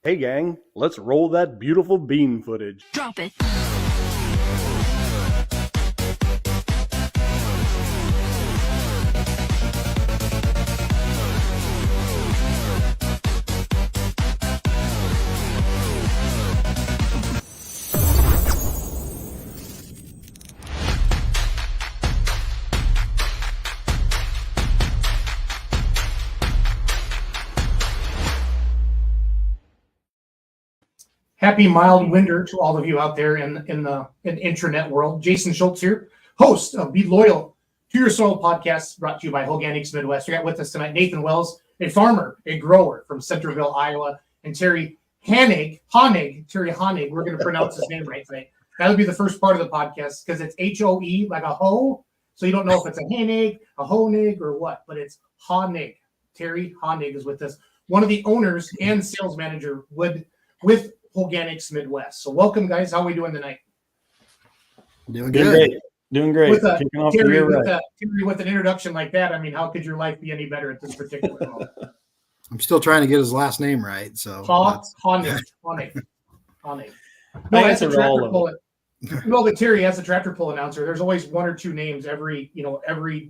Hey gang, let's roll that beautiful bean footage. Drop it. Happy mild winter to all of you out there in the intranet world. Jason Schultz here, host of Be Loyal to Your Soil podcast, brought to you by Holganix Midwest. We got with us tonight Nathan Wells, a farmer, a grower from Centerville, Iowa, and Terry Hoenig. We're going to pronounce his name right tonight. That'll be the first part of the podcast because it's H-O-E, like a hoe. So you don't know if it's a Hoenig, a Hoenig, or what, but it's Hoenig. Terry Hoenig is with us, one of the owners and sales manager with Holganix Midwest. So welcome, guys. How are we doing tonight? Doing good. Doing great. Kicking off the year right. Terry, with an introduction like that, I mean, how could your life be any better at this particular moment? I'm still trying to get his last name right. So Hoenig. No, as a tractor pull, well, but Terry, as a tractor pull announcer, there's always one or two names every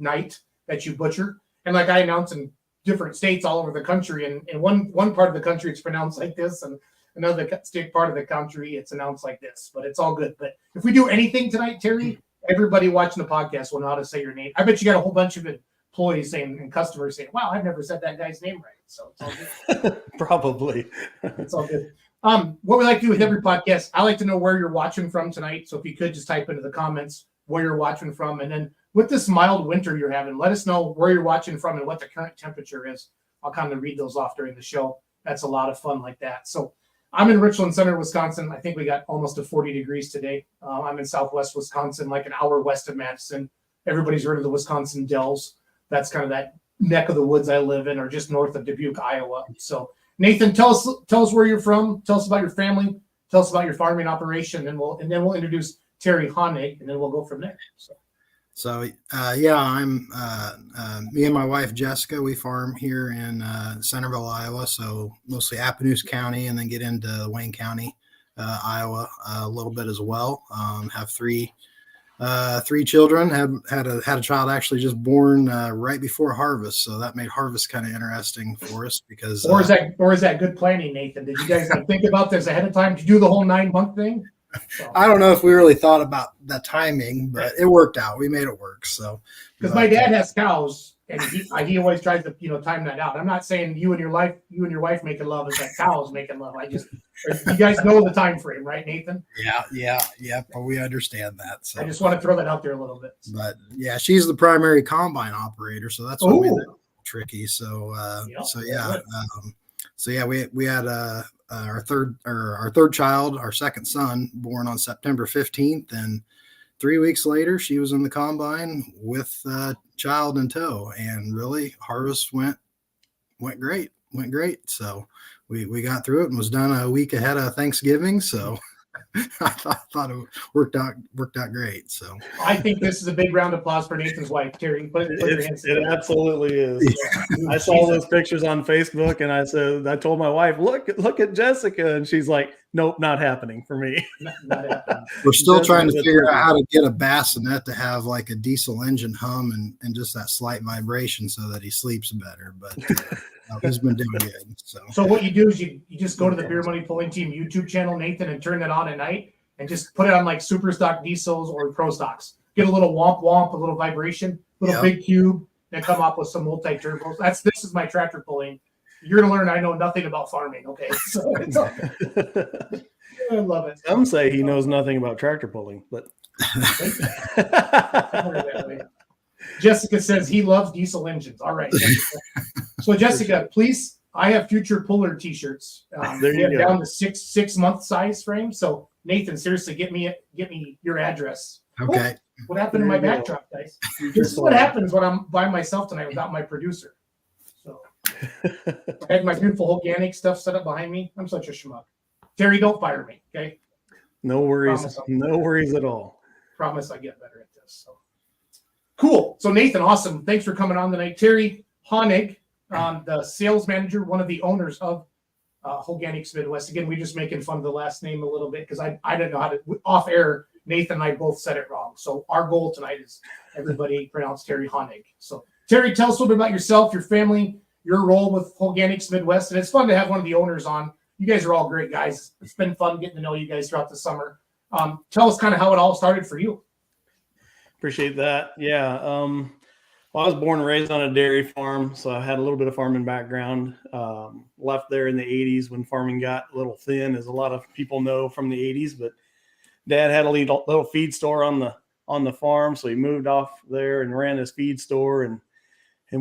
night that you butcher. And like I announce in different states all over the country, and in one part of the country it's pronounced like this, and another state part of the country it's announced like this, but it's all good. But if we do anything tonight, Terry, everybody watching the podcast will know how to say your name. I bet you got a whole bunch of employees saying and customers saying, wow, I've never said that guy's name right. So it's all good. Probably. It's all good. What we like to do with every podcast, I like to know where you're watching from tonight. So if you could just type into the comments where you're watching from, and then with this mild winter you're having, let us know where you're watching from and what the current temperature is. I'll kind of read those off during the show. That's a lot of fun like that. So I'm in Richland Center, Wisconsin. I think we got almost to 40 degrees today. I'm in Southwest Wisconsin, like an hour west of Madison. Everybody's heard of the Wisconsin Dells. That's kind of that neck of the woods I live in, or just north of Dubuque, Iowa. So Nathan, tell us where you're from. Tell us about your family. Tell us about your farming operation, and we'll introduce Terry Hoenig, and then we'll go from there. So I'm me and my wife Jessica. We farm here in Centerville, Iowa. So mostly Appanoose County, and then get into Wayne County, Iowa, a little bit as well. Have three children. Had a child actually just born right before harvest, so that made harvest kind of interesting for us because. Or is that good planning, Nathan? Did you guys think about this ahead of time? Did you do the whole 9-month thing? So. I don't know if we really thought about the timing, but it worked out. We made it work. So, because my dad has cows, and he always tries to time that out. I'm not saying you and your wife making love is like cows making love. You guys know the time frame, right, Nathan? Yeah. But we understand that. So I just want to throw that out there a little bit. But yeah, she's the primary combine operator, so that's what made it tricky. So we had our third child, our second son, born on September 15th, and 3 weeks later she was in the combine with child in tow, and really harvest went great. So we got through it and was done a week ahead of Thanksgiving. So I thought it worked out great. So I think this is a big round of applause for Nathan's wife, Terry. Put your hands it absolutely is. Yeah. I saw those pictures on Facebook, and I told my wife, look at Jessica, and she's like, nope, not happening for me. Not happening. We're still trying to figure out how to get a bassinet to have like a diesel engine hum and just that slight vibration so that he sleeps better. But he's been doing good. So what you do is you just go to the Beer Money Pulling Team YouTube channel, Nathan, and turn that on at night, and just put it on like super stock diesels or pro stocks. Get a little womp, a little vibration, big cube, and come up with some multi turbos. This is my tractor pulling. You're gonna learn I know nothing about farming. Okay, so I love it. Some say he knows nothing about tractor pulling, but Jessica says he loves diesel engines. All right. So Jessica, please, I have future puller t-shirts. There you go. Down to 6-month size frame. So Nathan, seriously, get me your address. Okay. What happened to my backdrop, guys? This is what happens when I'm by myself tonight without my producer. So I had my beautiful Holganix stuff set up behind me. I'm such a schmuck. Terry, don't fire me, okay? No worries. No worries at all. Promise I get better at this. So cool. So Nathan, awesome. Thanks for coming on tonight. Terry Hoenig, the sales manager, one of the owners of Holganix Midwest. Again, we just making fun of the last name a little bit because I didn't know how to, off air, Nathan and I both said it wrong. So our goal tonight is everybody pronounce Terry Hoenig. So Terry, tell us a little bit about yourself, your family, your role with Holganix Midwest. And it's fun to have one of the owners on. You guys are all great guys. It's been fun getting to know you guys throughout the summer. Tell us kind of how it all started for you. Appreciate that. Yeah. Well, I was born and raised on a dairy farm, so I had a little bit of farming background. Left there in the 80s when farming got a little thin, as a lot of people know from the 80s. But Dad had a little feed store on the farm, so he moved off there and ran his feed store, and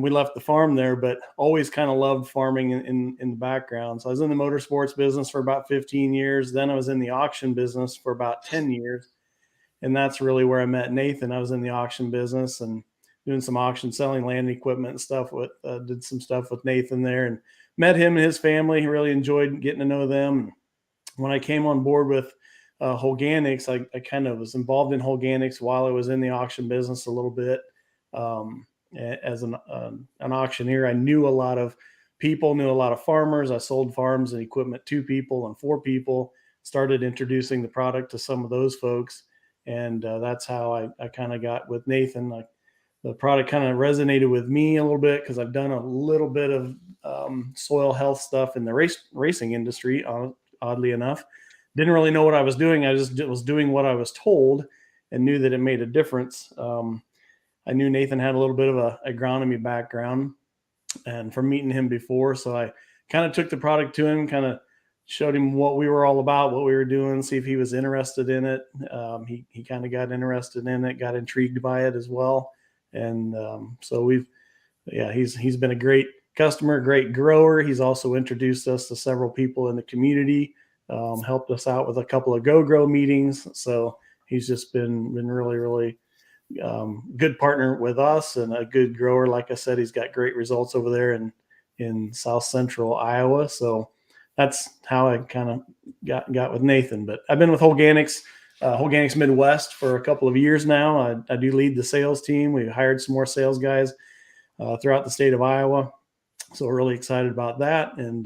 we left the farm there. But always kind of loved farming in the background. So I was in the motorsports business for about 15 years. Then I was in the auction business for about 10 years, and that's really where I met Nathan. I was in the auction business and doing some auction, selling land equipment and stuff. Did some stuff with Nathan there and met him and his family. He really enjoyed getting to know them. When I came on board with Holganix, I kind of was involved in Holganix while I was in the auction business a little bit. As an auctioneer, I knew a lot of people, knew a lot of farmers. I sold farms and equipment to people and for people, started introducing the product to some of those folks. And that's how I kind of got with Nathan. The product kind of resonated with me a little bit because I've done a little bit of soil health stuff in the racing industry, oddly enough. Didn't really know what I was doing. I just was doing what I was told and knew that it made a difference. I knew Nathan had a little bit of a agronomy background and from meeting him before. So I kind of took the product to him, kind of showed him what we were all about, what we were doing, see if he was interested in it. He kind of got interested in it, got intrigued by it as well. And so he's been a great customer, great grower. He's also introduced us to several people in the community, helped us out with a couple of GoGrow meetings. So he's just been really, really good partner with us and a good grower. Like I said, he's got great results over there in South Central Iowa. So that's how I kind of got with Nathan. But I've been with Holganix Midwest for a couple of years now. I do lead the sales team. We hired some more sales guys throughout the state of Iowa. So we're really excited about that. And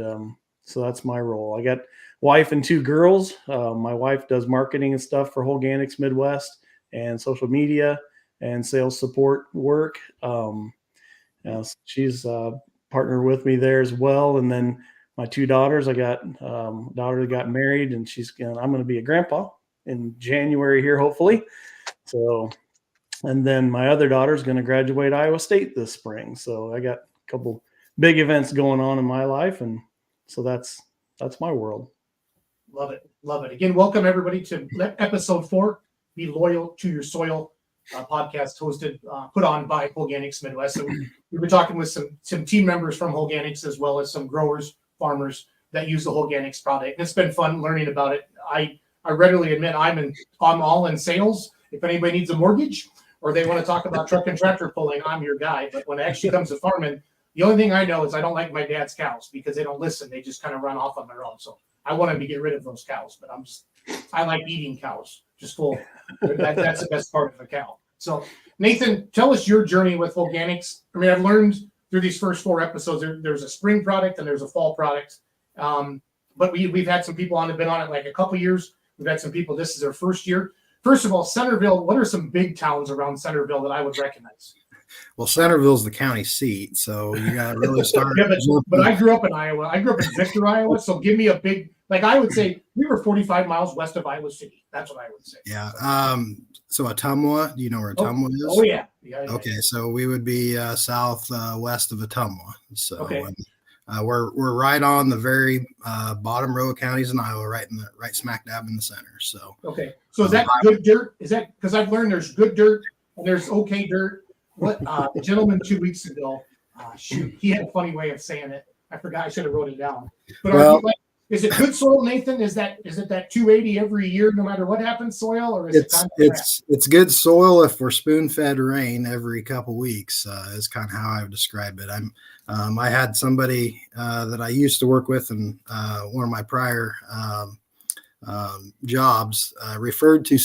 so that's my role. I got wife and 2 girls. My wife does marketing and stuff for Holganix Midwest and social media and sales support work. She's partnered with me there as well. And then my 2 daughters, I got a daughter that got married, and I'm going to be a grandpa in January here, hopefully. So, and then my other daughter is going to graduate Iowa State this spring. So I got a couple big events going on in my life. And so that's my world. Love it. Love it. Again, welcome everybody to episode 4, Be Loyal to Your Soil podcast put on by Holganix Midwest. So we were talking with some team members from Holganix as well as some growers, farmers that use the Holganix product. And it's been fun learning about it. I readily admit I'm all in sales. If anybody needs a mortgage or they want to talk about truck and tractor pulling, I'm your guy. But when it actually comes to farming, the only thing I know is I don't like my dad's cows because they don't listen. They just kind of run off on their own. So I want him to get rid of those cows, but I like eating cows. Just full. That's the best part of a cow. So Nathan, tell us your journey with Holganix. I mean, I've learned through these first 4 episodes, there's a spring product and there's a fall product. But we've had some people on that have been on it like a couple years. We've had some people, this is their first year. First of all, Centerville, what are some big towns around Centerville that I would recognize? Well, Centerville's the county seat, so you got to really start. Yeah, but I grew up in Iowa. I grew up in Victor, Iowa. So give me a big, like I would say we were 45 miles west of Iowa City. That's what I would say. Yeah. So Ottumwa, do you know where Ottumwa is? Oh, yeah. Okay, so we would be west of Ottumwa. So okay. We're right on the very bottom row of counties in Iowa, right smack dab in the center. So okay, so is that good dirt? Is that because I've learned there's good dirt and there's okay dirt? What the gentleman 2 weeks ago, he had a funny way of saying it. I forgot. I should have wrote it down. But is it good soil, Nathan? Is it that 280 every year, no matter what happens, soil, or is it's good soil if we're spoon fed rain every couple weeks? Is kind of how I would describe it. I had somebody that I used to work with in one of my prior jobs referred to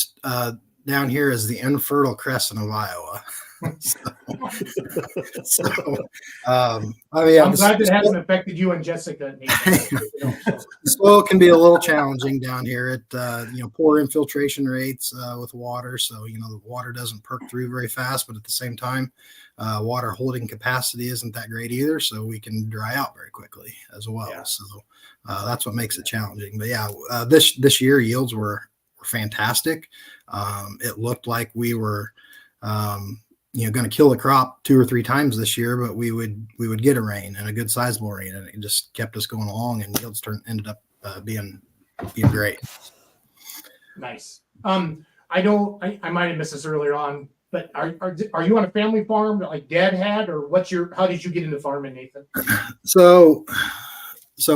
down here as the infertile crescent of Iowa. I mean, I'm glad that hasn't affected you and Jessica. Nathan. The soil can be a little challenging down here at poor infiltration rates with water. So, the water doesn't perk through very fast, but at the same time, water holding capacity isn't that great either. So we can dry out very quickly as well. Yeah. So that's what makes it challenging. But yeah, this year yields were fantastic. It looked like we were, going to kill the crop 2 or 3 times this year, but we would get a rain and a good sizable rain, and it just kept us going along, and yields ended up being great. Nice. I might have missed this earlier on, but are you on a family farm that like Dad had, or how did you get into farming, Nathan? So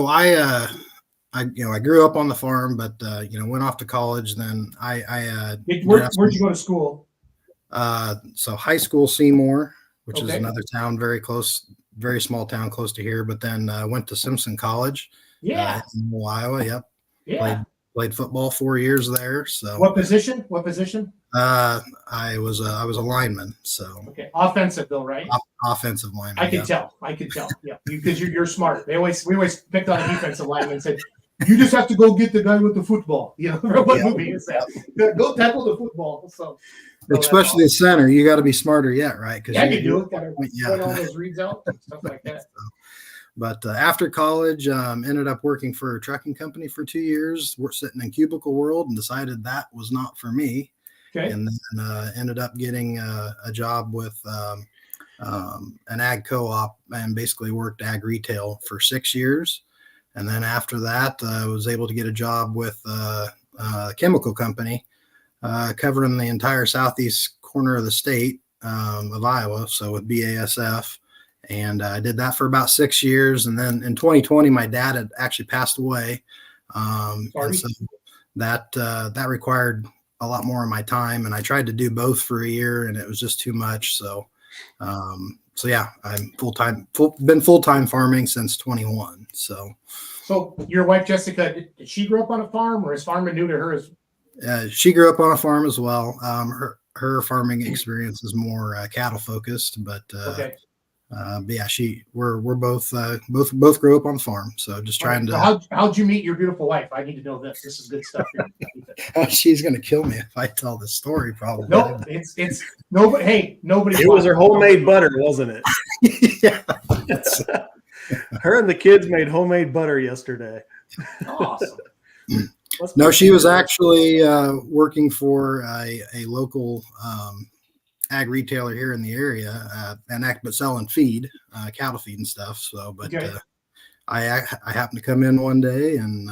I grew up on the farm, but went off to college. Then where'd you go to school? So high school, Seymour, which Okay. is another town very close, very small town close to here. But then went to Simpson College. Yeah. In Iowa. Yep. Yeah. Played football 4 years there. So What position? I was a lineman. So Okay. Offensive though, right? Offensive lineman. I could tell. Yeah. Because you're smart. We always picked on a defensive lineman and said, you just have to go get the guy with the football. What movie is that? Go tackle the football. So especially the center, you got to be smarter yet, right? Yeah, you do. Got to point all those reads out and stuff like that. But after college, ended up working for a trucking company for 2 years. We're sitting in cubicle world and decided that was not for me. Okay. And then ended up getting a job with an ag co-op and basically worked ag retail for 6 years. And then after that, I was able to get a job with a chemical company covering the entire southeast corner of the state of Iowa. So with BASF. And I did that for about 6 years. And then in 2020, my dad had actually passed away. And so that required a lot more of my time. And I tried to do both for a year, and it was just too much. So yeah, I'm been full-time farming since 21. So your wife, Jessica, did she grow up on a farm, or is farming new to her? She grew up on a farm as well. Her farming experience is more cattle focused, but Okay. But yeah, we're both grew up on the farm. So just trying to. How'd you meet your beautiful wife? I need to know this. This is good stuff here. She's gonna kill me if I tell this story. Probably. No, it's nobody. Hey, nobody. It was her homemade butter, wasn't it? Yeah. Her and the kids made homemade butter yesterday. Awesome. No, she was actually working for a local ag retailer here in the area, but selling feed, cattle feed and stuff. So, but Okay. I happened to come in one day, and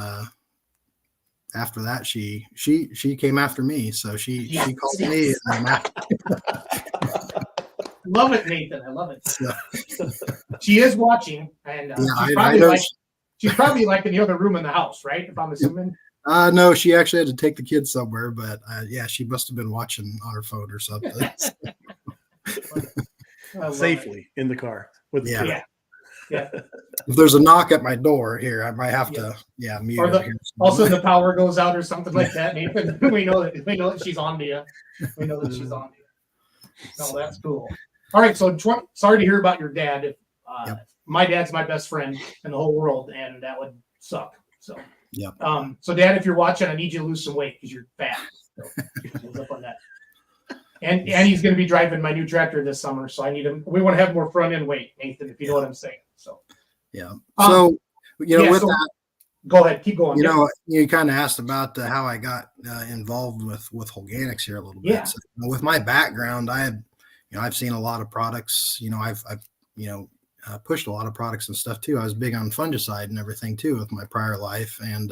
after that, she came after me. So she called me. And Love it, Nathan. I love it. So. She is watching, and she's probably like in the other room in the house, right? If I'm assuming. No, she actually had to take the kids somewhere, but yeah, she must have been watching on her phone or something. Safely in the car with the Yeah. If there's a knock at my door here, I might have to mute or her here. Also the power goes out or something like that, Nathan. we know that she's on to you. We know that she's on to you. No, that's cool. All right, so sorry to hear about your dad. My dad's my best friend in the whole world, and that would suck. So yeah. So Dad, if you're watching, I need you to lose some weight because you're fat. So up on that. And he's going to be driving my new tractor this summer, so I need him. We want to have more front end weight, Nathan, if you know what I'm saying. So yeah. So with that, go ahead, keep going. You kind of asked about how I got involved with Holganix here a little bit. Yeah. So, with my background, I've seen a lot of products. I've pushed a lot of products and stuff too. I was big on fungicide and everything too with my prior life, and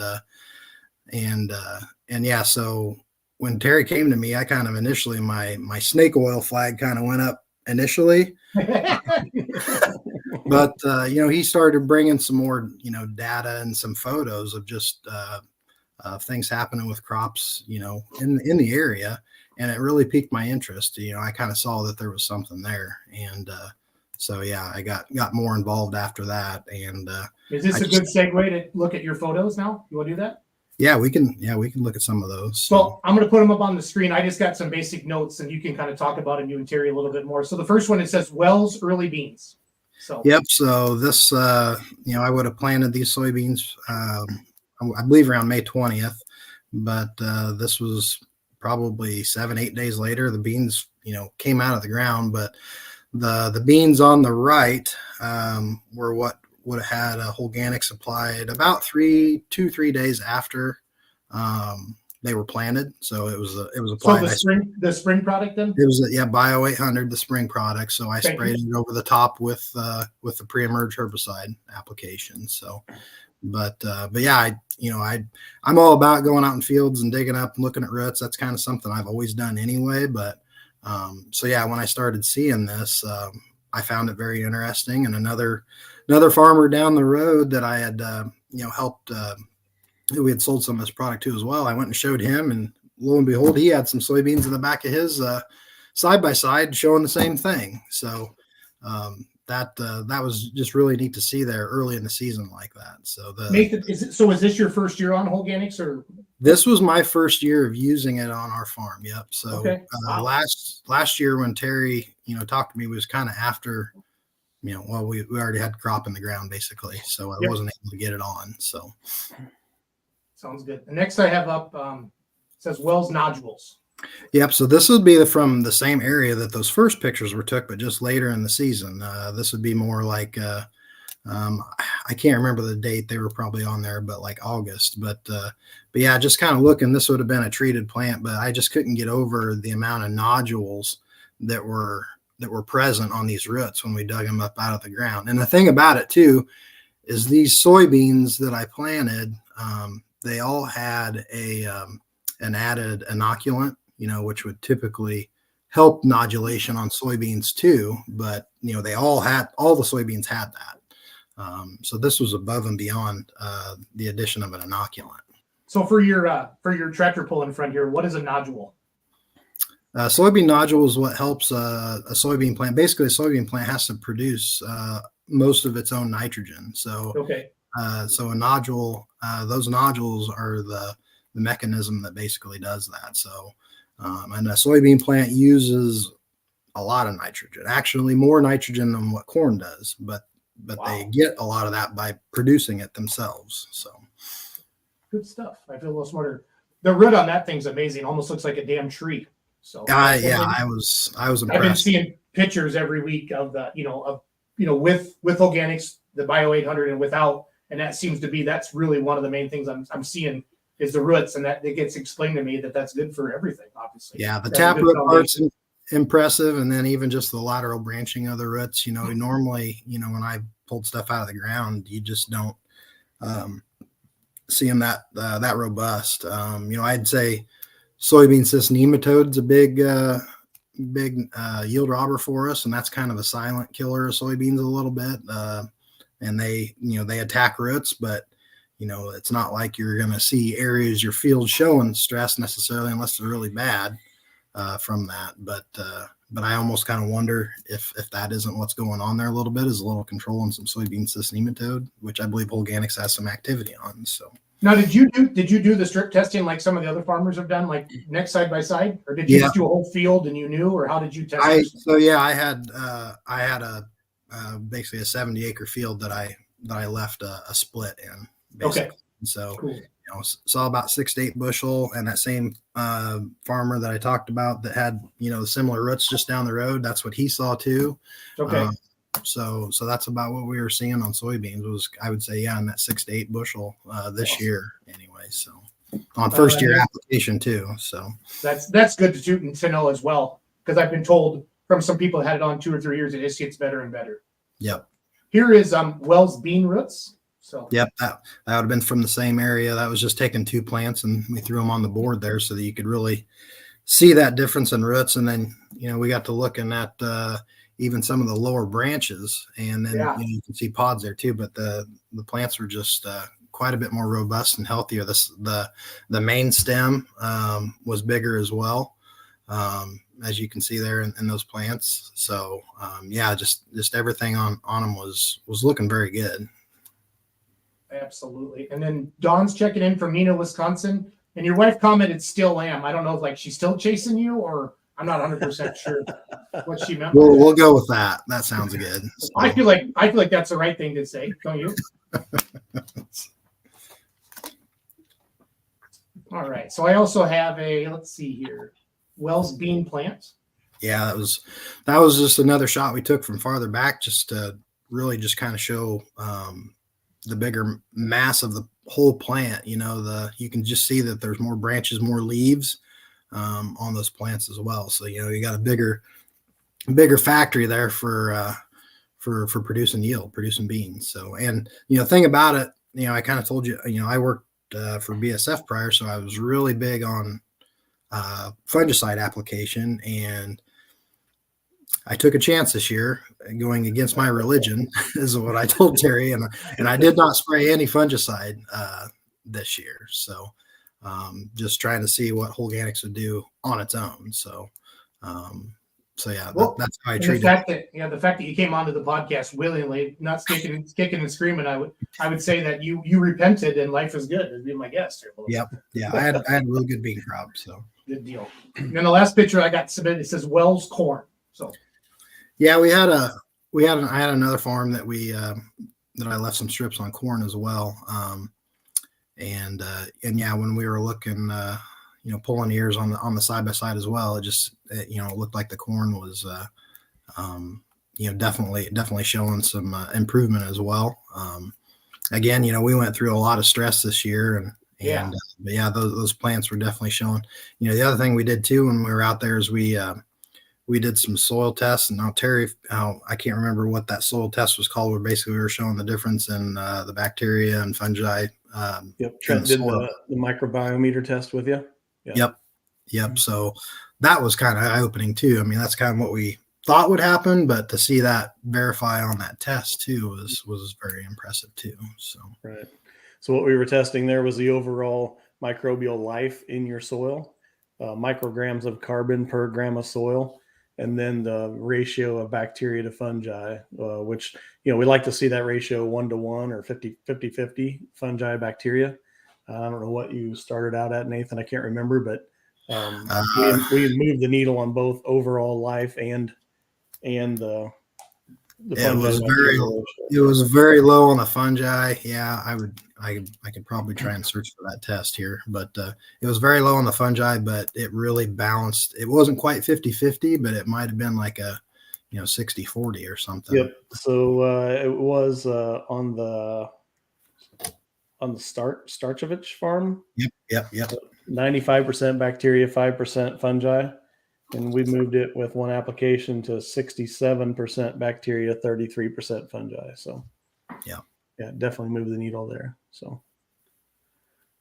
yeah. So when Terry came to me, I kind of initially my snake oil flag kind of went up initially, but he started bringing some more data and some photos of just things happening with crops in the area, and it really piqued my interest. I kind of saw that there was something there, and so yeah, I got more involved after that. And is this a good segue to look at your photos now? You want to do that? Yeah, we can look at some of those. So I'm going to put them up on the screen. I just got some basic notes, and you can kind of talk about them, you and Terry, a little bit more. So the first one, it says Wells Early Beans. So Yep. So this, I would have planted these soybeans, I believe around May 20th, but this was probably 7-8 days later. The beans, came out of the ground, but the beans on the right were what would have had a Holganix applied about 3 days after they were planted. So it was applied. So the spring product then? It was Bio 800, the spring product. So I sprayed it over the top with the pre-emerge herbicide application. So, but yeah, I'm all about going out in fields and digging up and looking at roots. That's kind of something I've always done anyway. But so yeah, when I started seeing this, I found it very interesting. And another farmer down the road that I had helped, who we had sold some of this product to as well, I went and showed him, and lo and behold, he had some soybeans in the back of his side by side showing the same thing. So that was just really neat to see there early in the season like that. So Nathan, is this your first year on Holganix, or? This was my first year of using it on our farm. Yep. So okay. Wow. last year when Terry, talked to me, was kind of after, we already had crop in the ground basically. So I wasn't able to get it on. So sounds good. The next I have up says Wells Nodules. Yep. So this would be from the same area that those first pictures were took, but just later in the season. This would be more like, I can't remember the date. They were probably on there, but like August. But yeah, just kind of looking, this would have been a treated plant, but I just couldn't get over the amount of nodules that were present on these roots when we dug them up out of the ground. And the thing about it too is these soybeans that I planted, they all had an added inoculant, which would typically help nodulation on soybeans too. But they all the soybeans had that. So this was above and beyond the addition of an inoculant. So for your tractor pull in front here, what is a nodule? Soybean nodule is what helps a soybean plant. Basically, a soybean plant has to produce most of its own nitrogen. So okay. So a nodule, those nodules are the mechanism that basically does that. So, and a soybean plant uses a lot of nitrogen, actually more nitrogen than what corn does, but wow. They get a lot of that by producing it themselves. So good stuff. I feel a little smarter. The root on that thing's amazing. Almost looks like a damn tree. So yeah, I was impressed. I've been seeing pictures every week of the, with Holganix, the Bio 800 and without. And that seems to be, that's really one of the main things I'm seeing is the roots, and that it gets explained to me that that's good for everything, obviously. Yeah, the taproot part's impressive, and then even just the lateral branching of the roots. Normally, when I pulled stuff out of the ground, you just don't see them that robust. I'd say soybean cyst nematode's a big yield robber for us, and that's kind of a silent killer of soybeans a little bit. And they attack roots, but it's not like you're going to see areas your field showing stress necessarily unless they're really bad from that. But I almost kind of wonder if that isn't what's going on there a little bit, is a little control on some soybean cyst nematode, which I believe Holganix has some activity on. So now, did you do the strip testing like some of the other farmers have done, like next side by side, or did you just do a whole field and you knew, or how did you test? I had basically a 70-acre field that I left a split in. Basically. Okay. So cool. Saw about 6 to 8 bushel, and that same farmer that I talked about that had the similar roots just down the road, that's what he saw too. Okay. So that's about what we were seeing on soybeans, was, I would say, in that 6 to 8 bushel this year anyway. So on first year application too. So that's good to know as well, because I've been told from some people that had it on 2 or 3 years, it just gets better and better. Yep. Here is Wells bean roots. So yep, that would have been from the same area. That was just taking 2 plants and we threw them on the board there so that you could really see that difference in roots. And then we got to looking at even some of the lower branches, and then you can see pods there too. But the plants were just quite a bit more robust and healthier. The main stem was bigger as well, as you can see there in those plants. So just everything on them was looking very good. Absolutely. And then Dawn's checking in from Neenah, Wisconsin. And your wife commented still am. I don't know if like she's still chasing you, or I'm not 100% sure what she meant. We'll go with that. That sounds good. So. I feel like that's the right thing to say, don't you? All right. So I also have let's see here, Wells bean plant. Yeah, that was just another shot we took from farther back, just to really just kind of show the bigger mass of the whole plant. You can just see that there's more branches, more leaves on those plants as well. So you got a bigger factory there for producing yield, producing beans. So, and thing about it, I kind of told you, I worked for BSF prior, so I was really big on fungicide application, and I took a chance this year going against my religion is what I told Terry. And I did not spray any fungicide this year. So just trying to see what Holganix would do on its own. So, yeah, that's how I treat it. The fact that you came onto the podcast willingly, not kicking and screaming, I would say that you repented and life is good. Would be my guess here. Yep. Yeah. I had a really good bean crop. So good deal. And then the last picture I got submitted, it says Wells corn. So yeah, I had another farm that that I left some strips on corn as well. And yeah, when we were looking, pulling ears on the side by side as well, it looked like the corn was, definitely showing some improvement as well. Again, we went through a lot of stress this year, but yeah, those plants were definitely showing. The other thing we did too when we were out there is we did some soil tests. And now Terry, I can't remember what that soil test was called, where basically we were showing the difference in the bacteria and fungi. Yep. Trent did the microbiometer test with you. Yeah. Yep. So that was kind of eye-opening too. I mean, that's kind of what we thought would happen, but to see that verify on that test too was very impressive too. So right. So what we were testing there was the overall microbial life in your soil, micrograms of carbon per gram of soil, and then the ratio of bacteria to fungi, which, we like to see that ratio 1-to-1 or 50-50 fungi bacteria. I don't know what you started out at, Nathan. I can't remember, but we moved the needle on both overall life and the it was very low on the fungi. Yeah, I could probably try and search for that test here, but it was very low on the fungi, but it really balanced. It wasn't quite 50-50, but it might have been like a 60-40 or something. Yep. So it was on the Starchovich farm. Yep. 95% bacteria, 5% fungi. And we moved it with one application to 67% bacteria, 33% fungi. So yeah, definitely moved the needle there. So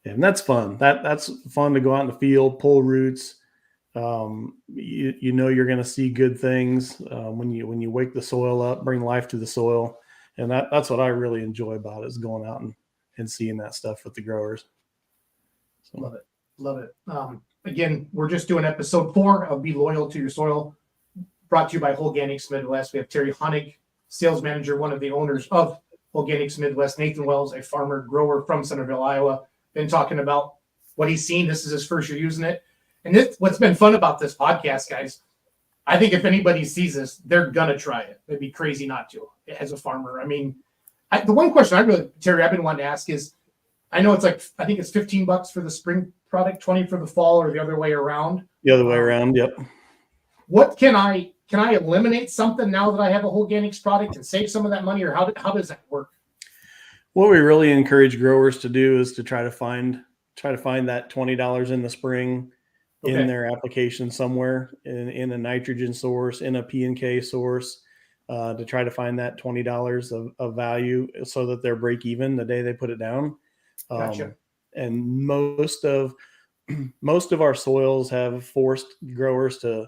and that's fun. That's fun to go out in the field, pull roots. You're going to see good things when you wake the soil up, bring life to the soil, and that's what I really enjoy about it, is going out and seeing that stuff with the growers. So. Love it. Again, we're just doing episode 4 of Be Loyal to Your Soil, brought to you by Holganix Midwest. We have Terry Hoenig, sales manager, one of the owners of Holganix Midwest. Nathan Wells, a farmer grower from Centerville, Iowa, been talking about what he's seen. This is his first year using it. And what's been fun about this podcast, guys, I think if anybody sees this, they're going to try it. It'd be crazy not to as a farmer. I mean, the one question Terry, I've been wanting to ask is, I know it's I think it's $15 for the spring product, 20 for the fall, or the other way around. The other way around. Yep. What can I eliminate something now that I have a Holganix product and save some of that money, or how does that work? What we really encourage growers to do is to try to find that $20 in the spring in their application somewhere, in a nitrogen source, in a P&K source, to try to find that $20 of value so that they're break even the day they put it down. Gotcha. And most of our soils have forced growers to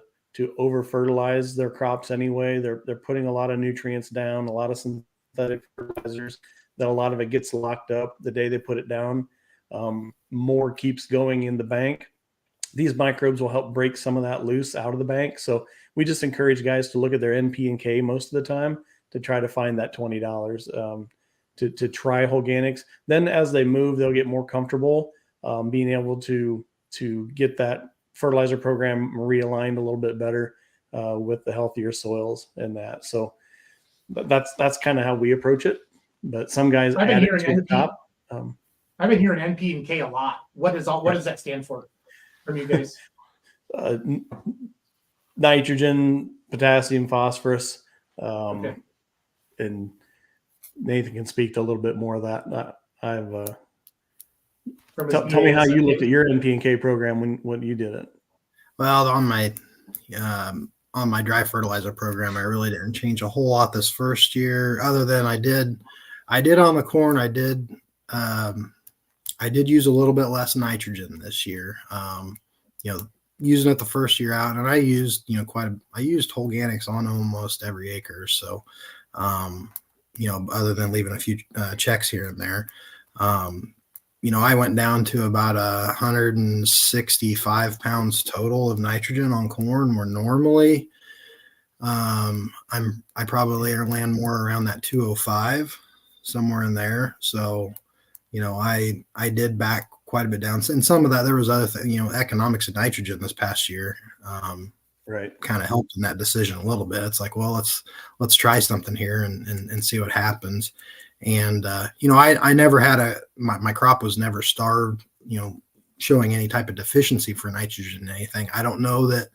over fertilize their crops anyway. They're putting a lot of nutrients down, a lot of synthetic fertilizers, that a lot of it gets locked up the day they put it down. More keeps going in the bank. These microbes will help break some of that loose out of the bank. So we just encourage guys to look at their NP and K most of the time to try to find that $20. to try Holganix. Then as they move, they'll get more comfortable being able to get that fertilizer program realigned a little bit better with the healthier soils and that. So that's kind of how we approach it. But some guys add it to the top. I've been hearing NP and K a lot. What does that stand for from you guys? Nitrogen, potassium, phosphorus, Okay. and Nathan can speak to a little bit more of that. Tell me how you looked at your NP and K program when you did it. Well, on my dry fertilizer program, I really didn't change a whole lot this first year, other than I did on the corn. I did use a little bit less nitrogen this year. Using it the first year out, and I used I used Holganix on almost every acre. So, other than leaving a few checks here and there, I went down to about 165 pounds total of nitrogen on corn, where normally I probably land more around that 205, somewhere in there. So, I did back quite a bit down. And some of that, there was other things, economics of nitrogen this past year, right, kind of helped in that decision a little bit. It's like, well, let's try something here and see what happens. And, I never had my crop was never starved, showing any type of deficiency for nitrogen or anything. I don't know that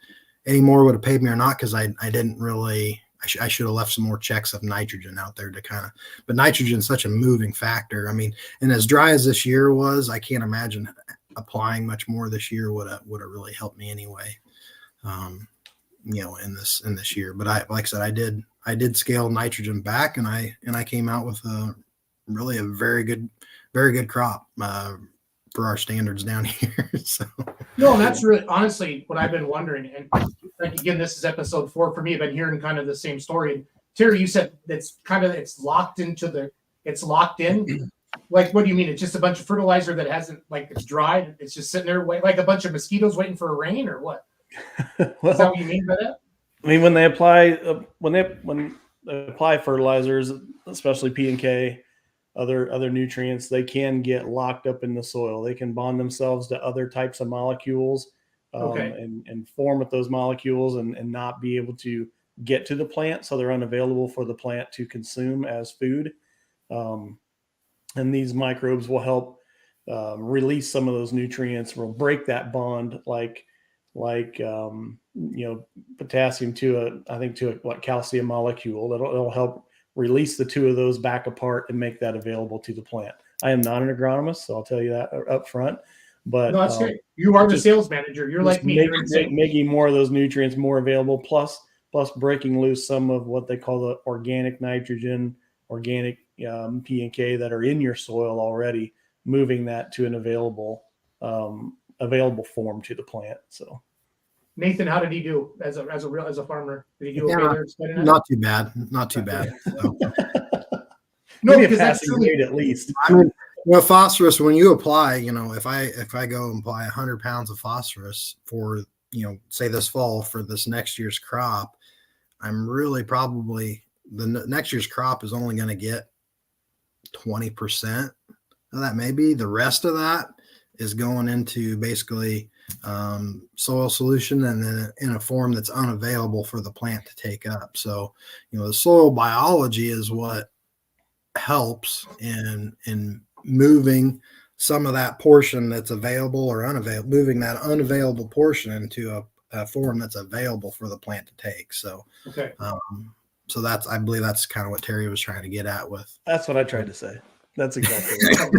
any more would have paid me or not, because I didn't really, I should have left some more checks of nitrogen out there to but nitrogen is such a moving factor. I mean, and as dry as this year was, I can't imagine applying much more this year would have really helped me anyway, in this year. But like I said, I did scale nitrogen back, and I came out with a very good crop for our standards down here. So no, that's really honestly what I've been wondering. And like, again, this is episode 4 for me. I've been hearing kind of the same story. Terry, you said it's locked in. Like, what do you mean? It's just a bunch of fertilizer that hasn't, like, it's dried. It's just sitting there, like a bunch of mosquitoes waiting for a rain, or what? Well, is that what you mean by that? I mean, when they apply fertilizers, especially P and K, other nutrients, they can get locked up in the soil. They can bond themselves to other types of molecules, and form with those molecules and not be able to get to the plant, so they're unavailable for the plant to consume as food. And these microbes will help release some of those nutrients, will break that bond, like potassium to a calcium molecule. It'll help release the two of those back apart and make that available to the plant. I am not an agronomist, so I'll tell you that up front. But no, that's great. You are the sales manager. You're like me. Making more of those nutrients more available, plus breaking loose some of what they call the organic nitrogen, organic P and K that are in your soil already, moving that to an available form to the plant. So, Nathan, how did he do as a farmer? Did he do okay there? Not too bad. Not too bad. So. No, because that's true. At least. I mean, phosphorus, when you apply, if I go and apply 100 pounds of phosphorus for, say this fall for this next year's crop, I'm really probably next year's crop is only going to get 20% of that. Maybe the rest of that is going into basically soil solution, and then in a form that's unavailable for the plant to take up. So, the soil biology is what helps in moving some of that portion that's available or unavailable, moving that unavailable portion into a form that's available for the plant to take. So, so I believe that's kind of what Terry was trying to get at with. That's what I tried to say. That's exactly right.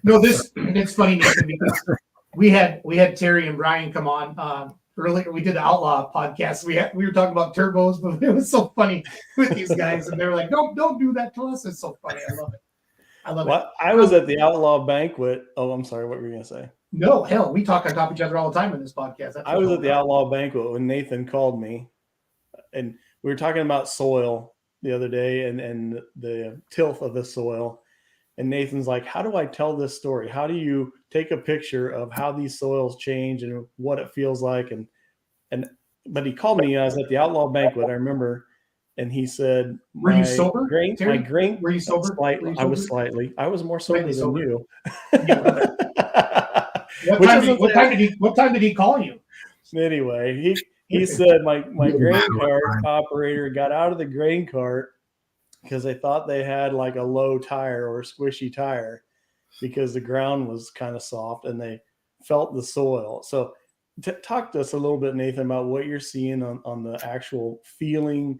No, it's funny, Nathan, because we had Terry and Brian come on earlier. We did the Outlaw podcast. We were talking about turbos, but it was so funny with these guys, and they were like, "Don't do that to us." It's so funny. I love it. I was at the Outlaw banquet. Oh, I'm sorry. What were you going to say? No, hell, we talk on top of each other all the time in this podcast. I was at the Outlaw banquet when Nathan called me, and we were talking about soil the other day and the tilth of the soil. And Nathan's like, how do I tell this story? How do you take a picture of how these soils change and what it feels like? But he called me. I was at the Outlaw banquet. I remember, and he said, Were you sober, my Terry? grain, Were you sober? slightly, I was more sober Slightly than sober. you. Yeah, okay. Which isn't What time did he call you? Anyway, he said my grain Wow. cart operator got out of the grain cart because they thought they had like a low tire or a squishy tire because the ground was kind of soft and they felt the soil. So talk to us a little bit, Nathan, about what you're seeing on the actual feeling,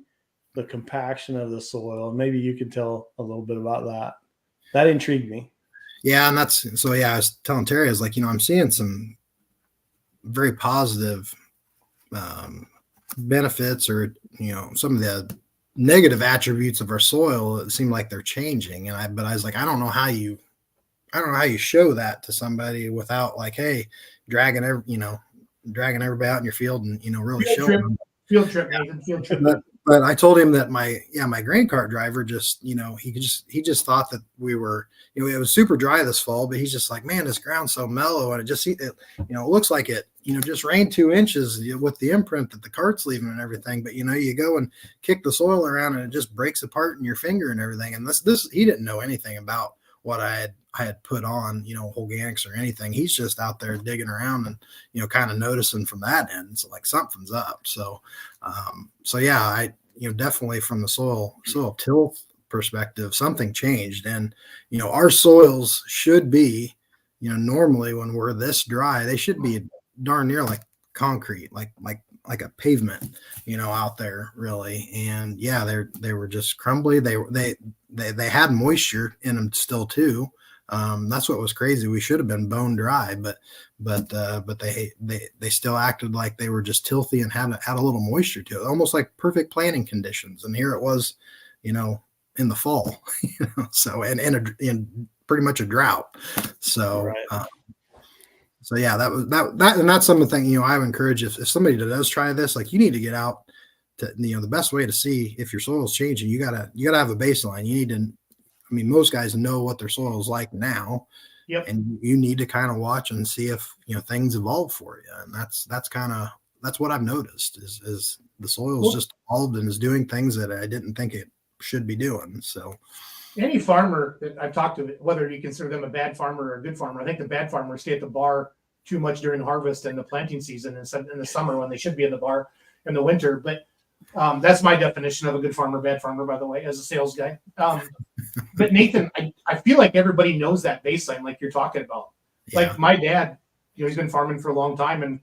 the compaction of the soil. Maybe you could tell a little bit about that. That intrigued me. Yeah, and that's so. Yeah, I was telling Terry, I was like, I'm seeing some very positive benefits, or some of the negative attributes of our soil. It seemed like they're changing, but I was like, I don't know how you show that to somebody without like, hey, dragging everybody out in your field and really showing them. Field trip, Nathan. Field trip. But I told him that my grain cart driver just, he just thought that we were, it was super dry this fall, but he's just like, man, this ground's so mellow. And it looks like it, just rained 2 inches with the imprint that the cart's leaving and everything. But, you go and kick the soil around and it just breaks apart in your finger and everything. And this, he didn't know anything about what I had put on, Holganix or anything. He's just out there digging around and, kind of noticing from that end. So like something's up. So yeah, I, definitely from the soil tilth perspective, something changed. And, our soils should be, normally when we're this dry, they should be darn near like concrete, like a pavement, out there really. And yeah, they were just crumbly. They had moisture in them still too. That's what was crazy. We should have been bone dry, but they still acted like they were just tilthy and had a little moisture to it, almost like perfect planting conditions. And here it was, in the fall, so in pretty much a drought. So Right. So yeah, and that's something I would encourage if somebody does try this, like you need to get out to, the best way to see if your soil is changing, you gotta have a baseline. You need to, most guys know what their soil is like now. Yep. And you need to kind of watch and see if, things evolve for you. And that's what I've noticed is the soil is just evolved and is doing things that I didn't think it should be doing. So any farmer that I've talked to, whether you consider them a bad farmer or a good farmer, I think the bad farmers stay at the bar too much during harvest and the planting season instead in the summer when they should be in the bar in the winter. But that's my definition of a good farmer, bad farmer, by the way, as a sales guy. But Nathan, I feel like everybody knows that baseline, like you're talking about. Yeah. Like my dad, he's been farming for a long time, and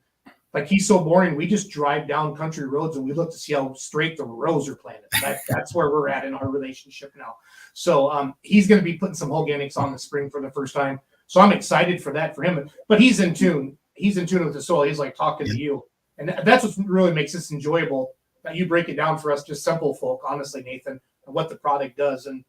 like he's so boring. We just drive down country roads and we look to see how straight the rows are planted. That's where we're at in our relationship now. So he's going to be putting some Holganix on the spring for the first time. So I'm excited for that for him. But he's in tune. He's in tune with the soil. He's like talking to you, and that's what really makes this enjoyable. That you break it down for us, just simple folk, honestly, Nathan, and what the product does. And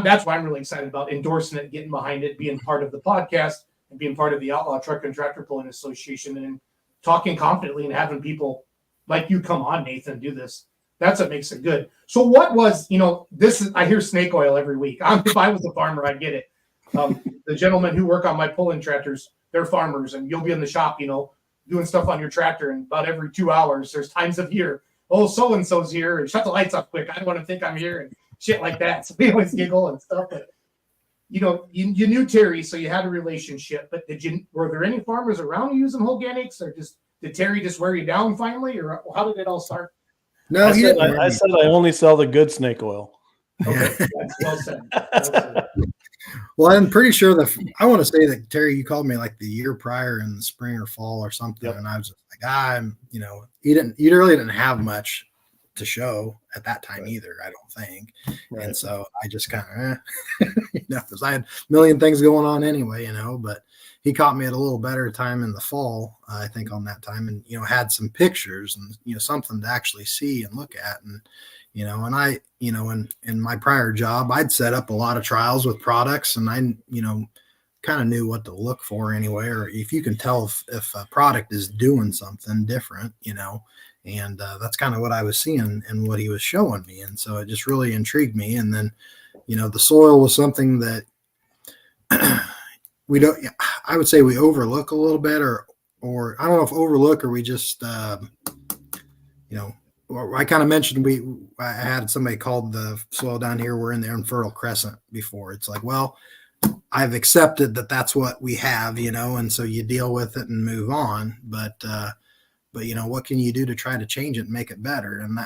that's why I'm really excited about endorsing it, getting behind it, being part of the podcast, and being part of the Outlaw Truck and Tractor Pulling Association, and talking confidently and having people like you come on, Nathan, do this. That's what makes it good. So what was, this is, I hear snake oil every week. If I was a farmer, I'd get it. The gentlemen who work on my pulling tractors, they're farmers, and you'll be in the shop, doing stuff on your tractor, and about every 2 hours, there's times of year, oh, so-and-so's here, and shut the lights off quick. I don't want to think I'm here, and shit like that. So we always giggle and stuff. But, you knew Terry, so you had a relationship. But were there any farmers around you using Holganix, or did Terry just wear you down finally, or how did it all start? No, I said I only sell the good snake oil. Okay, that's well said. Well, I'm pretty sure I want to say that Terry, you called me like the year prior in the spring or fall or something, and I was just like, you really didn't have much to show at that time either, I don't think. Right. And so I just kind of, because I had a million things going on anyway, but he caught me at a little better time in the fall, I think, on that time, and had some pictures and something to actually see and look at. And and I, in my prior job, I'd set up a lot of trials with products, and I, kind of knew what to look for anyway, or if you can tell if a product is doing something different, and that's kind of what I was seeing and what he was showing me. And so it just really intrigued me. And then, the soil was something that I would say we overlook a little bit, or I don't know if overlook, or we just, well, I kind of mentioned I had somebody called the soil down here. We're in the infertile crescent before. It's like, well, I've accepted that that's what we have, and so you deal with it and move on. But what can you do to try to change it and make it better? And